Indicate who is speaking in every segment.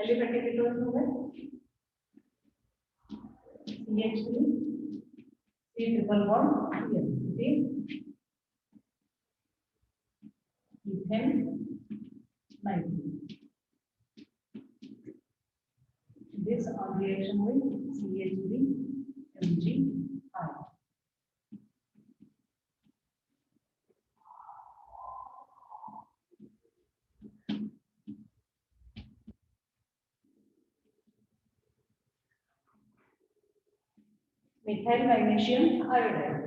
Speaker 1: Aliphatic ketones हो गए CH3 C triple bond ethane nitrogen. This on reaction with CH3 Mg ion. Methyl magnesium iodide.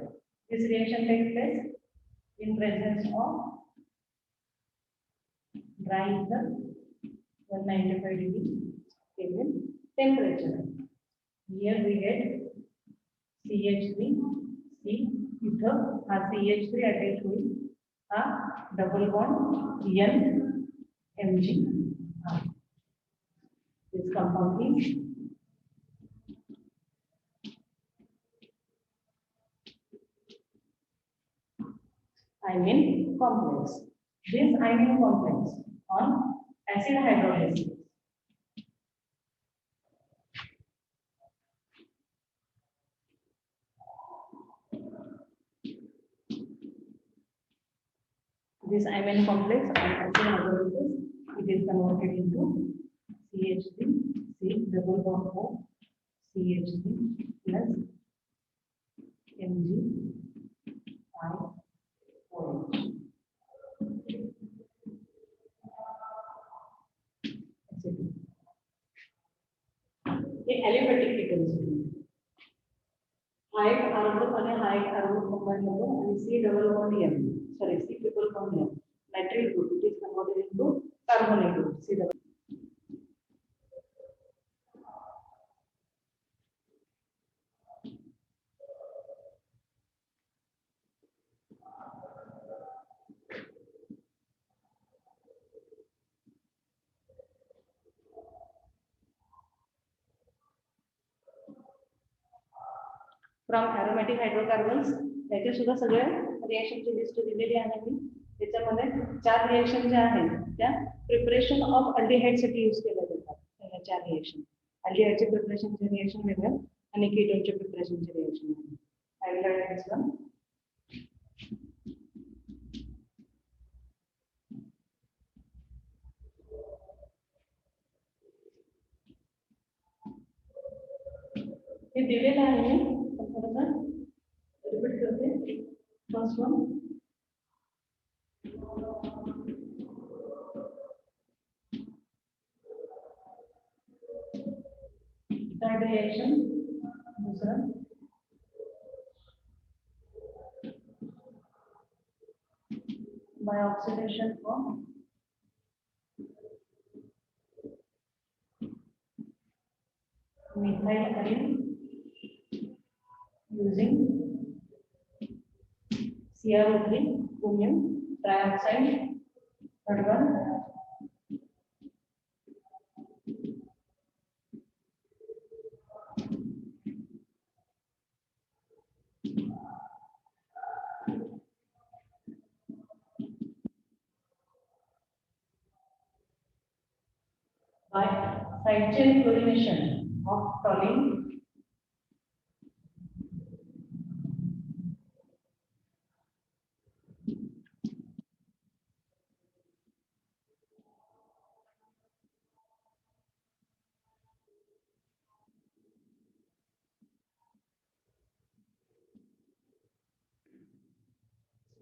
Speaker 1: This reaction takes place in presence of dry ether 195 degree Kelvin temperature. Here we get CH3 C ether has CH3 attached with a double bond N Mg. This compound is imine complex. This imine complex on acid hydrolysis this imine complex on acid hydrolysis, it is converted into CH3 C double bond O CH3 plus Mg I4H. ये aliphatic ketones high carbon અને high carbon combined होतो आणि C double bond N sorry C triple bond N nitric group it is converted into carbonyl group C double. From aromatic hydrocarbons त्याचे सुद्धा सगळे रिएक्शनची list दिलेली आहे मी त्याच्यामध्ये 4 रिएक्शन जे आहेत त्या प्रिपरेशन ऑफ अल्डिहाइड साठी यूज केल्या जातात. या 4 रिएक्शन अल्डिहाइडचे प्रिपरेशनचे रिएक्शन वेगळे आणि कीटोनचे प्रिपरेशनचे रिएक्शन वेगळे. I will write this one. हे दिलेलं आहे रिपीट करते. फर्स्ट वन थर्ड रिएक्शन दूसरा by oxidation of methyl arine using CrO3 chromium trioxide. Third one by side chain chlorination of toluene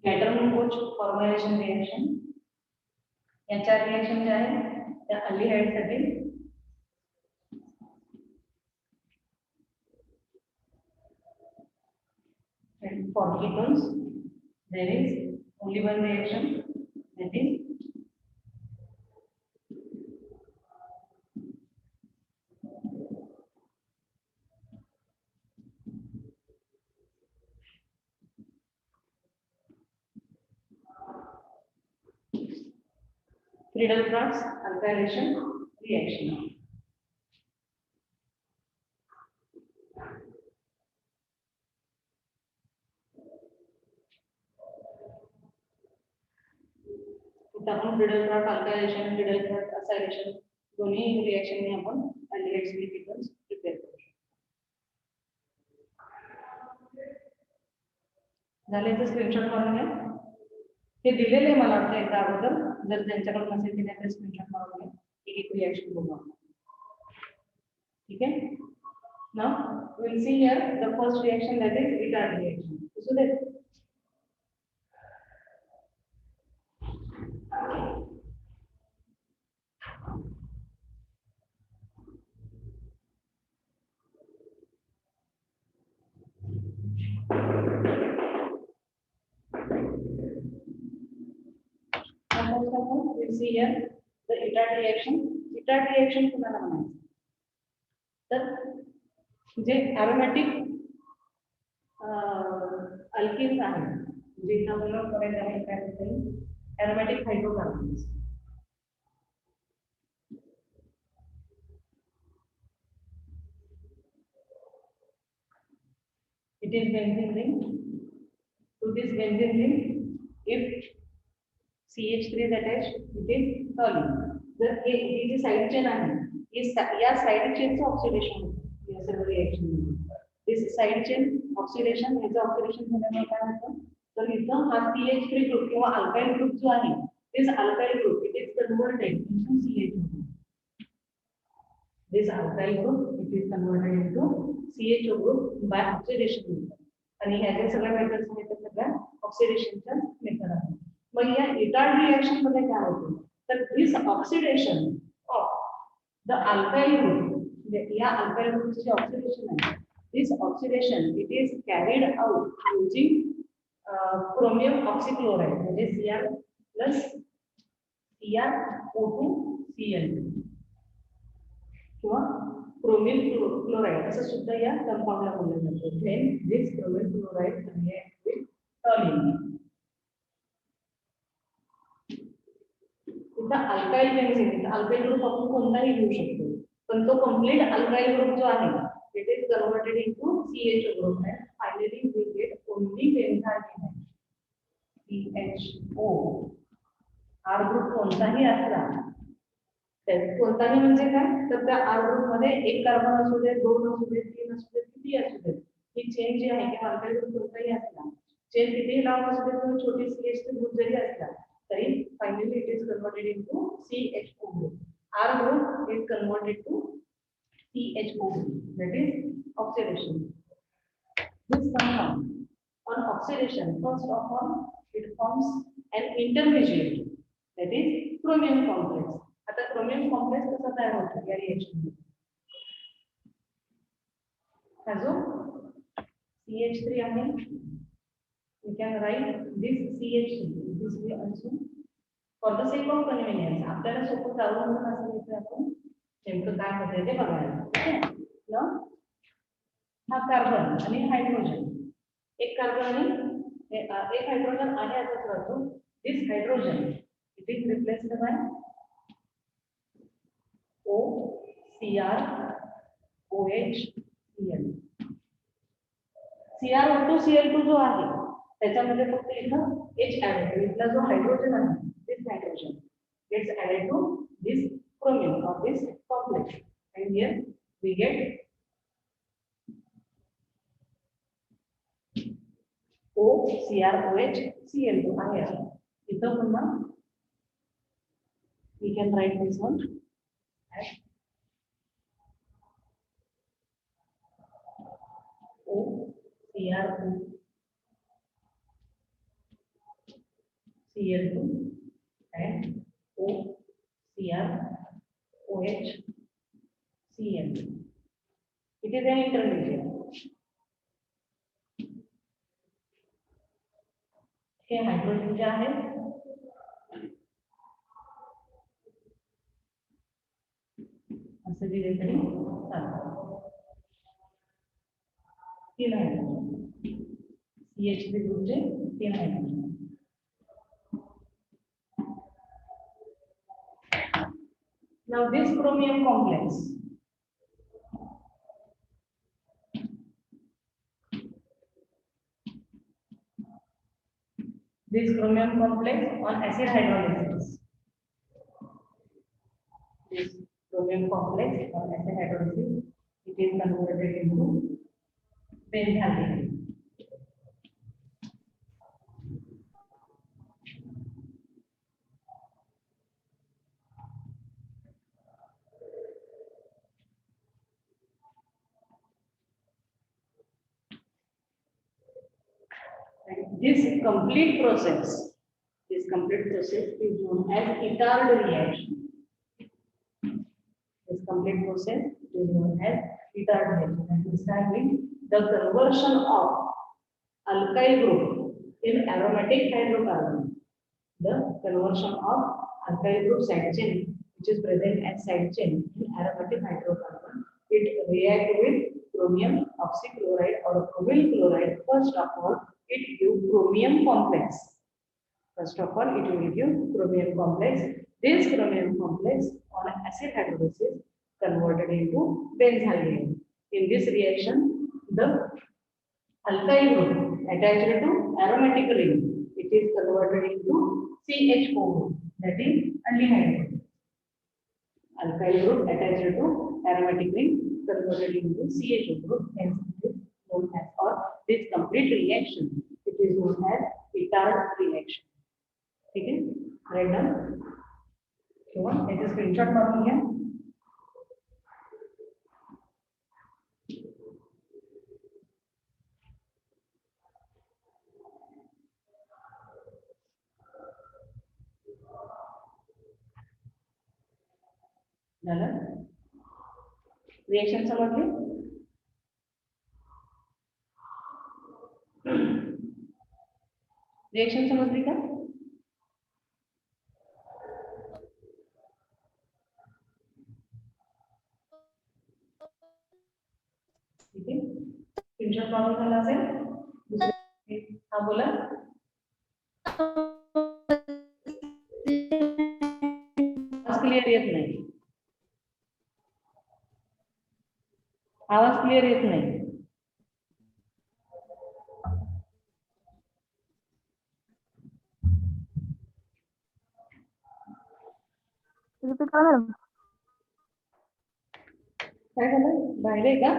Speaker 1: Gatter-Monod formulation reaction. या 4 reaction जे आहेत त्या aldehyde साठी and for ketones there is only one reaction that is Friedel-Crafts alkylation reaction. Friedel-Crafts alkylation, Friedel-Crafts acylation दोन्ही रिएक्शनने आपण aldehydes chemicals prepare करू शकतो. झाले तर स्क्रीनशॉट मारून घ्या. हे दिलेले आहे मला वाटतं एकदा अगोदर, जर ज्यांच्याकडे नसेल की नाही स्क्रीनशॉट मारून घ्या. एक रिएक्शन बघू आपण. ठीक आहे. Now we'll see here the first reaction, that is Itard reaction. So that we'll see here the Itard reaction. Itard reaction कुणाला म्हणायचं? तर जे aromatic अल्किन्स आहेत, जे आपल्याला करायचं आहे काय म्हणतात aromatic hydrocarbons. It is benzene ring. To this benzene ring, if CH3 is attached, it is toluene. जर हे जी साइड चेन आहे, या साइड चेनचं ऑक्सिडेशन होतं या सर्व reaction. This side chain oxidation, याचं ऑक्सिडेशन झाल्यामुळे काय होतं, तर इथं हा CH3 ग्रुप किंवा अल्काइल ग्रुप जो आहे, this alkyl group it is converted into CH2. This alkyl group it is converted into CHO group by oxidation. आणि ह्या ज्या सगळ्या मेथड्स आहेत त्या सगळ्या ऑक्सिडेशनच्या मेथड आहेत. मग या इटार्ड रिएक्शन मध्ये काय होतं, तर this oxidation of the alkyl group, या अल्काइल ग्रुपचे जे ऑक्सिडेशन आहे, this oxidation it is carried out using chromium oxychloride, म्हणजे Cr प्लस CrO2Cl किंवा क्रोमिल क्लोराइड असं सुद्धा या कंपाऊंडला बोललं जातं. Then this chromyl chloride reacts with toluene. इथं अल्काइल बेन्झीन, अल्काइल ग्रुप आपण कोणताही घेऊ शकतो, पण तो कंप्लीट अल्काइल ग्रुप जो आहे it is converted into CHO group and finally we get only benzene. CHO R group कोणताही असला, कोणताही म्हणजे काय, तर त्या R ग्रुप मध्ये एक कार्बन असू दे, दोन असू दे, तीन असू दे, किती असू दे, ही चेन जी आहे किंवा अल्काइल ग्रुप कोणताही असला, चेन कितीही लांब असू दे, पण छोटी CH3 ग्रुप जरी असला तरी finally it is converted into CHO group. R group is converted to CHO group, that is oxidation. This compound on oxidation, first of all it forms an intermediate, that is chromium complex. आता chromium complex कसा तयार होतो या reaction मध्ये, हा जो CH3 आहे, we can write this CH3, this we also for the sake of convenience आपल्याला सोपं जाऊन असं लिहितो आपण, नेमकं काय होते ते बघायला. ठीक आहे ना. हा कार्बन आणि हायड्रोजन, एक कार्बन आणि एक हायड्रोजन आहे असाच राहतो. This hydrogen it is replaced by OCrOHCl. CrO2Cl2 जो आहे त्याच्यामध्ये फक्त इथं H ऍड होतो. इथला जो हायड्रोजन आहे, this hydrogen gets added to this chromium of this complex, and here we get OCrOHCl2 आहे. इथं पुन्हा we can write this one as OCrOCl2 and OCrOHCl. It is an intermediate. हे hydrogen जे आहे असं दिले तरी चालतं. तीन हायड्रोजन CH3 ग्रुपचे तीन hydrogen. Now this chromium complex, this chromium complex on acid hydrolysis, this chromium complex or acid hydrolysis, it is converted into benzaldehyde. And this complete process is known as Itard reaction. This complete process is known as Itard reaction. And this time means the conversion of alkyl group in aromatic hydrocarbon. The conversion of alkyl group side chain, which is present as side chain in aromatic hydrocarbon, it react with chromium oxychloride or chromyl chloride. First of all, it gives chromium complex. First of all, it will give chromium complex. This chromium complex on acid hydrolysis converted into benzaldehyde. In this reaction, the alkyl group attached to aromatic ring, it is converted into CH4, that is aldehyde group. Alkyl group attached to aromatic ring converted into CH4 group, hence it is known as, or this complete reaction, it is known as Itard reaction. ठीक है, write down. क्यों एक screenshot मारून घ्या. झालं reaction समजले. Reaction समजली का. ठीक है, स्क्रीनशॉट मारून झाला असेल. हा बोला. आवाज क्लिअर येत नाही. आवाज क्लिअर येत नाही.
Speaker 2: रिपीट करा मॅडम.
Speaker 1: काय झालं, बाहेर आहे का.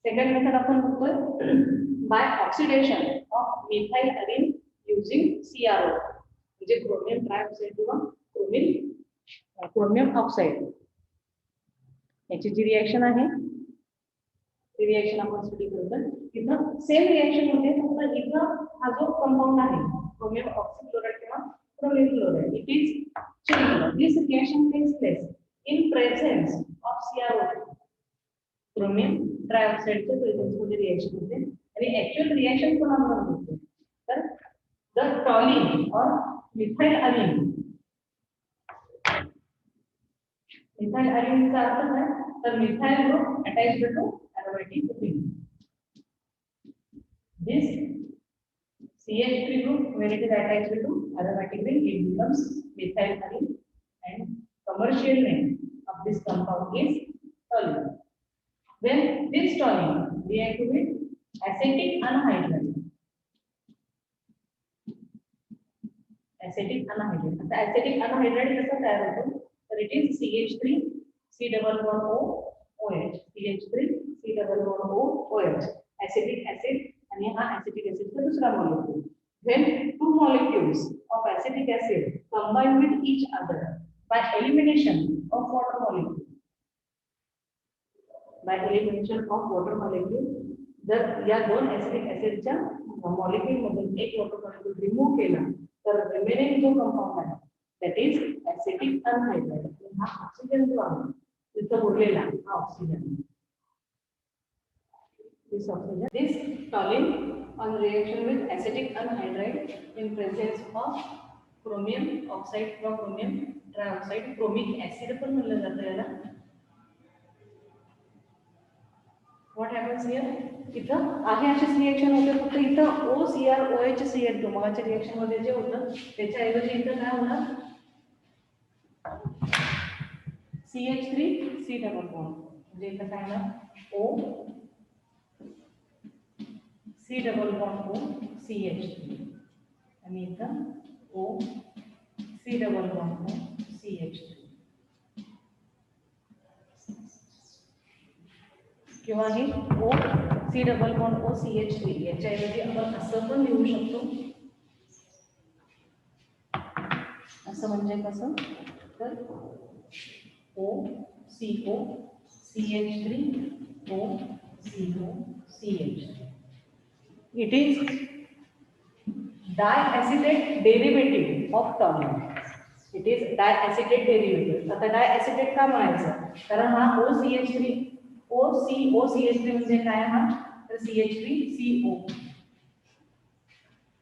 Speaker 1: सेकंड मेथड आपण बघतोय by oxidation of methyl arene using CRO, म्हणजे क्रोमियम ट्रायऑक्साइड किंवा क्रोमियम ऑक्साइड. याची जी रिएक्शन आहे ती रिएक्शन आपण स्टडी करतो. इथं सेम रिएक्शन होते, फक्त इथं हा जो कंपाऊंड आहे क्रोमियम ऑक्सीक्लोराइड किंवा chromium chloride, it is change. This reaction takes place in presence of CRO, chromium ट्रायऑक्साइडच्या प्रेझेन्स मध्ये रिएक्शन होते. आणि ऍक्च्युअल रिएक्शन कोणाबरोबर होते तर द टॉलिन और मिथाइल अरीन. मिथाइल अरीन का अर्थ है तर methyl group attached to aromatic ring. This CH3 group when it is attached to aromatic ring, it becomes methyl arine, and commercial name of this compound is toluene. When this toluene react with acetic anhydride, आता acetic anhydride कसा तयार होतो तर it is CH3 C double bond O OH, CH3 C double bond O OH, acetic acid, आणि हा acetic acid चा दुसरा molecule. When two molecules of acetic acid combine with each other by elimination of water molecule, जर या दोन acetic acidच्या molecule मधून एक water molecule remove केला तर remaining जो compound आहे that is acetic anhydride. हा ऑक्सिजन जो आहे तिथं उरलेला हा oxygen. This toluene on reaction with acetic anhydride in presence of chromium oxide or chromium trioxide chromic acid पण म्हणलं जातं याला. व्हॉट हॅपन्स हियर, इथं आहे अशीच रिएक्शन होते, फक्त इथं OCrOH मगाच्या रिएक्शन मध्ये जे होतं त्याच्याऐवजी इथं काय होणार, CH3 C डबल बॉन्ड, म्हणजे इथं काय होणार O C double bond O CH3 आणि इथं O C double bond O CH3 किंवा हे O C double bond O CH3 याच्याऐवजी आपण असं पण लिहू शकतो. असं म्हणजे कसं, तर O CO CH3 O CO CH3. It is diacetate derivative of toluene. It is diacetate derivative. आता diacetate का म्हणायचं, कारण हा OCH3 OCH3 म्हणजे काय, हा तर CH3CO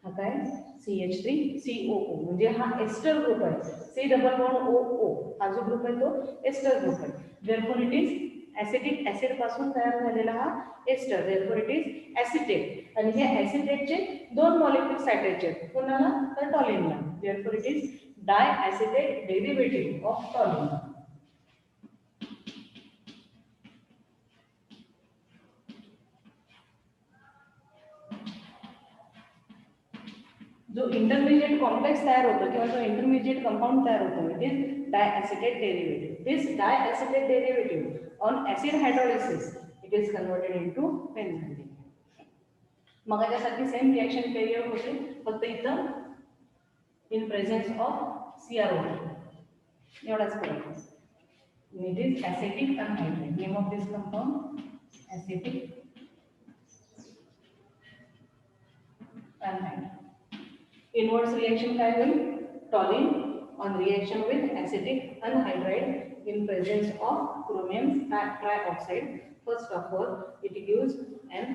Speaker 1: हा काय CH3COO म्हणजे हा एस्टर ग्रुप आहे. C डबल बॉन्ड OO हा जो ग्रुप आहे तो एस्टर ग्रुप आहे. Therefore it is acetic acid पासून तयार झालेला हा ester. Therefore it is acetate. आणि हे ऍसिटेटचे दोन मॉलिक्युल्स सायटायचे आहेत, कोणाला तर टॉलिनला. Therefore it is diacetate derivative of toluene. जो इंटरमिजिएट कॉम्प्लेक्स तयार होतो किंवा जो इंटरमिजिएट कंपाऊंड तयार होतो, it is diacetate derivative. This diacetate derivative on acid hydrolysis it is converted into benzyl. मग याच्यासाठी सेम रिएक्शन पेरियड होते, फक्त इथं इन प्रेझेन्स ऑफ CrO एवढाच फरक आहे. It is acetic anhydride. Name of this compound acetic anhydride. Inverse reaction काय होईल, टॉलिन on reaction with acetic anhydride in presence of chromium trioxide. First of all, it gives an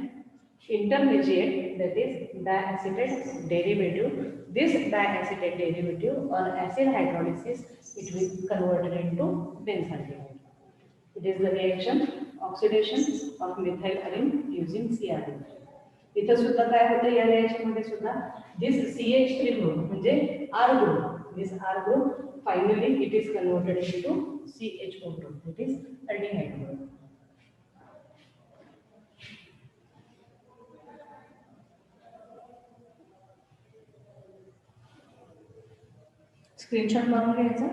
Speaker 1: intermediate, that is diacetate derivative. This diacetate derivative on acid hydrolysis it will be converted into benzaldehyde. It is the reaction oxidation of methyl aline using CrO. इथं सुद्धा काय होतं या reaction मध्ये सुद्धा, this CH3 group म्हणजे R group, this R group finally it is converted into CHO group, it is aldehyde group. Screenshot मारून घ्यायचा.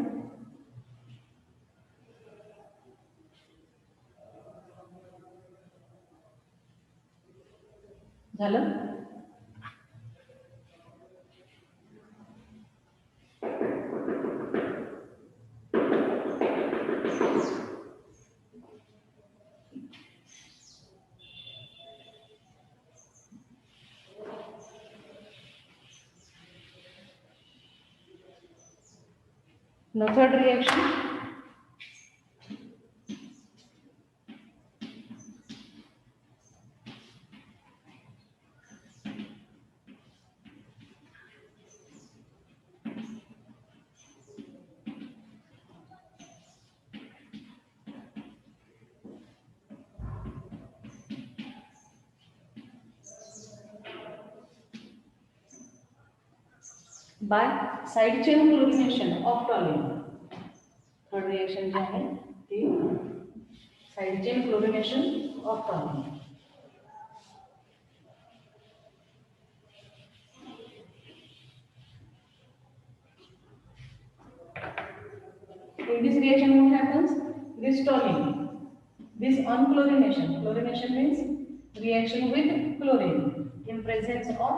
Speaker 1: झालं. Now third reaction, by side chain chlorination of toluene. Third reaction जे आहे ती side chain chlorination of toluene. In this reaction what happens, this toluene, this unchlorination, chlorination means reaction with chlorine in presence of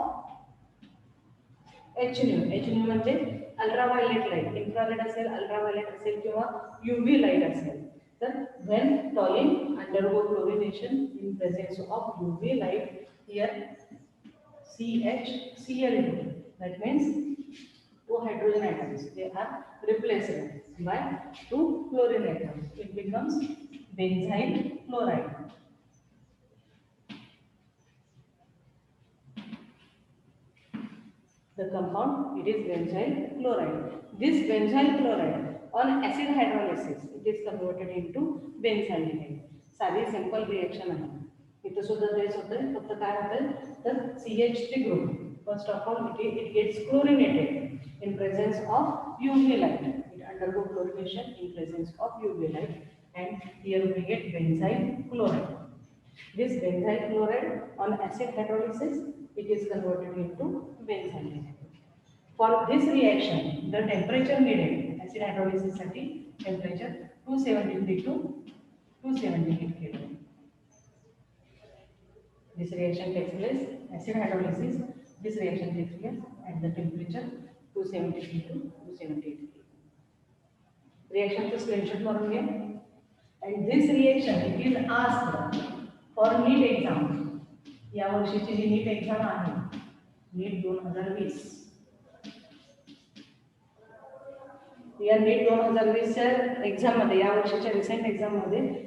Speaker 1: HNO. HNO म्हणजे ultraviolet light, infrared असेल, ultraviolet असेल किंवा UV light असेल. तर when toluene undergo chlorination in presence of UV light, here CHCl2, that means two hydrogen atoms, they are replaced by two chlorine atoms. It becomes benzyl chloride. The compound, it is benzyl chloride. This benzyl chloride on acid hydrolysis it is converted into benzaldehyde. साधी simple reaction आहे. इथं सुद्धा तेच होतंय, फक्त काय होतंय तर CH3 group first of all it gets chlorinated in presence of UV light. It undergo chlorination in presence of UV light, and here we get benzyl chloride. This benzyl chloride on acid hydrolysis it is converted into benzaldehyde. For this reaction, the temperature needed acid hydrolysis साठी temperature 273 to 278 Kelvin. This reaction takes place acid hydrolysis. This reaction takes place at the temperature 273 to 278. Reaction to screenshot मारून घ्या. And this reaction it is asked for NEET exam. या वर्षीची जी NEET exam आहे NEET 2020. या NEET 2020 च्या exam मध्ये या वर्षीच्या recent exam मध्ये